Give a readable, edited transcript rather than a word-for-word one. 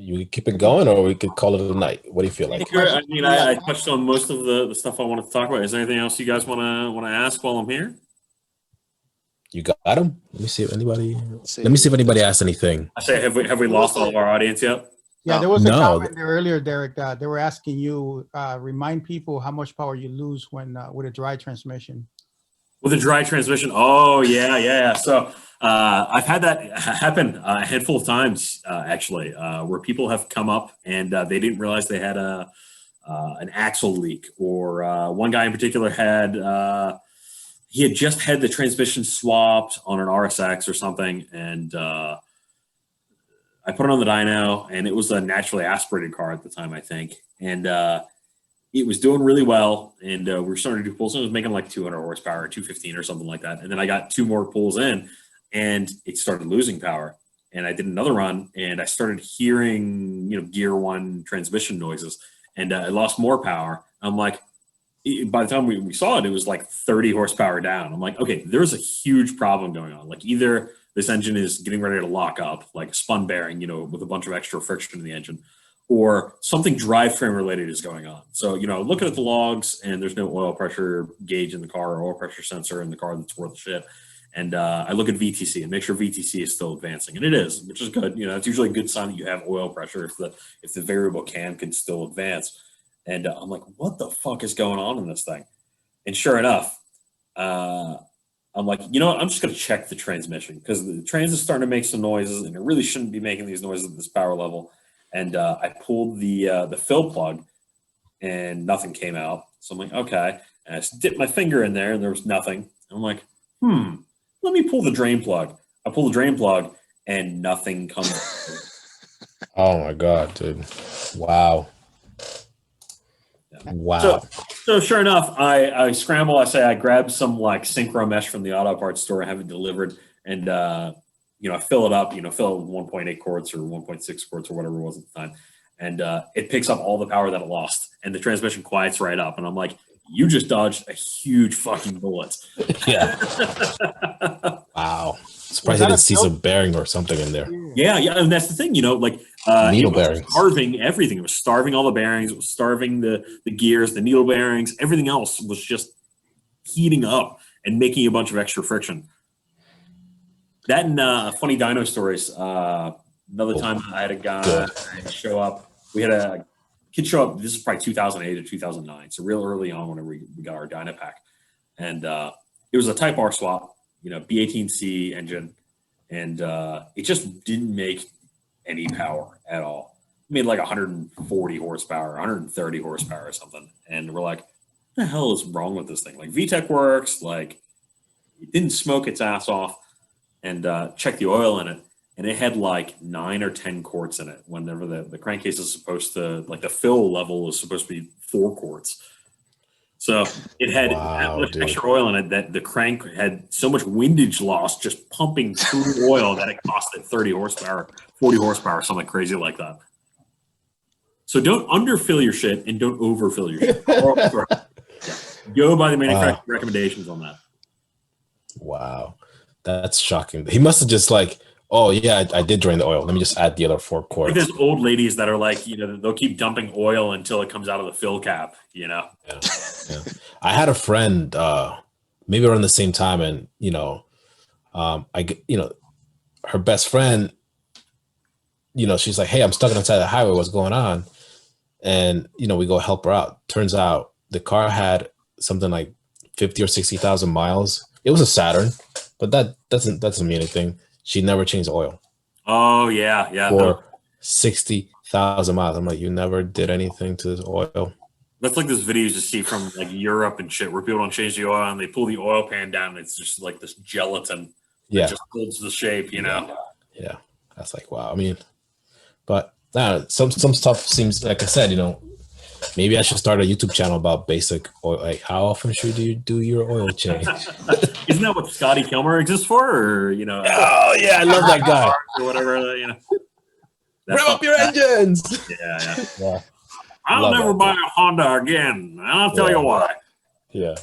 You keep it going, or we could call it a night. What do you feel like? Sure. I mean, I touched on most of the stuff I wanted to talk about. Is there anything else you guys want to ask while I'm here? You got them? Let me see if anybody. See. Let me see if anybody asked anything. I say, have we lost all of our audience yet? Yeah, No. there was a No. comment there earlier, Derek. They were asking you, remind people how much power you lose when with a dry transmission. With a dry transmission. Oh, yeah. So I've had that happen a handful of times, actually, where people have come up and they didn't realize they had an axle leak. Or one guy in particular he had just had the transmission swapped on an RSX or something. And I put it on the dyno, and it was a naturally aspirated car at the time, I think. And it was doing really well, and we were starting to do pulls. And it was making like 200 horsepower, 215 or something like that. And then I got 2 more pulls in, and it started losing power. And I did another run, and I started hearing, gear 1 transmission noises, and I lost more power. I'm like, by the time we saw it, it was like 30 horsepower down. I'm like, okay, there's a huge problem going on. Like either this engine is getting ready to lock up, like a spun bearing, with a bunch of extra friction in the engine, or something drivetrain related is going on. So, looking at the logs, and there's no oil pressure gauge in the car or oil pressure sensor in the car that's worth shit. And I look at VTC and make sure VTC is still advancing, and it is, which is good. It's usually a good sign that you have oil pressure if the variable can still advance. And I'm like, what the fuck is going on in this thing? And sure enough, I'm like, what? I'm just going to check the transmission, because the trans is starting to make some noises, and it really shouldn't be making these noises at this power level. And I pulled the fill plug, and nothing came out. So I'm like, okay. And I dipped my finger in there, and there was nothing. I'm like, let me pull the drain plug. I pull the drain plug, and nothing comes out. Oh my god, dude! Wow. Wow. So sure enough, I scramble. I grab some like synchro mesh from the auto parts store and have it delivered. And, I fill it up, fill it with 1.8 quarts or 1.6 quarts or whatever it was at the time. And it picks up all the power that it lost. And the transmission quiets right up. And I'm like, you just dodged a huge fucking bullet. Yeah. Wow. Surprised I didn't see some bearing or something in there. Yeah. And that's the thing, needle bearings. Starving everything. It was starving all the bearings. It was starving the gears, the needle bearings. Everything else was just heating up and making a bunch of extra friction. That and funny dyno stories. Another time I had a guy show up. We had a kid show up. This is probably 2008 or 2009. So real early on when we got our dyno pack. And it was a Type R swap, B18C engine. And it just didn't make any power at all. It made like 140 horsepower, 130 horsepower or something. And we're like, what the hell is wrong with this thing? Like VTEC works, like it didn't smoke its ass off. And check the oil in it, and it had like 9 or 10 quarts in it. Whenever the crankcase is supposed to, like the fill level is supposed to be 4 quarts. So it had that much extra oil in it that the crank had so much windage loss just pumping through oil that it cost it 30 horsepower, 40 horsepower, something crazy like that. So don't underfill your shit and don't overfill your shit. Go by the manufacturer recommendations on that. Wow. That's shocking. He must have just like, oh yeah, I did drain the oil. Let me just add the other 4 quarts. Like there's old ladies that are like, they'll keep dumping oil until it comes out of the fill cap, Yeah. I had a friend, maybe around the same time, and her best friend, she's like, hey, I'm stuck inside the highway. What's going on? And we go help her out. Turns out the car had something like 50 or 60,000 miles. It was a Saturn, but that doesn't mean anything. She never changed oil. Oh yeah. For 60,000 miles. I'm like, you never did anything to this oil. That's like those videos you see from like Europe and shit, where people don't change the oil and they pull the oil pan down and it's just like this gelatin. Yeah, it just holds the shape, Yeah, that's like wow. I mean, but some stuff seems, like I said, maybe I should start a YouTube channel about basic oil. Like, how often should you do your oil change? Isn't that what Scotty Kilmer exists for? Or oh yeah, I love that guy. Or whatever, Rev up your engines. Yeah. I'll never buy a Honda again. And I'll tell you why. Yeah.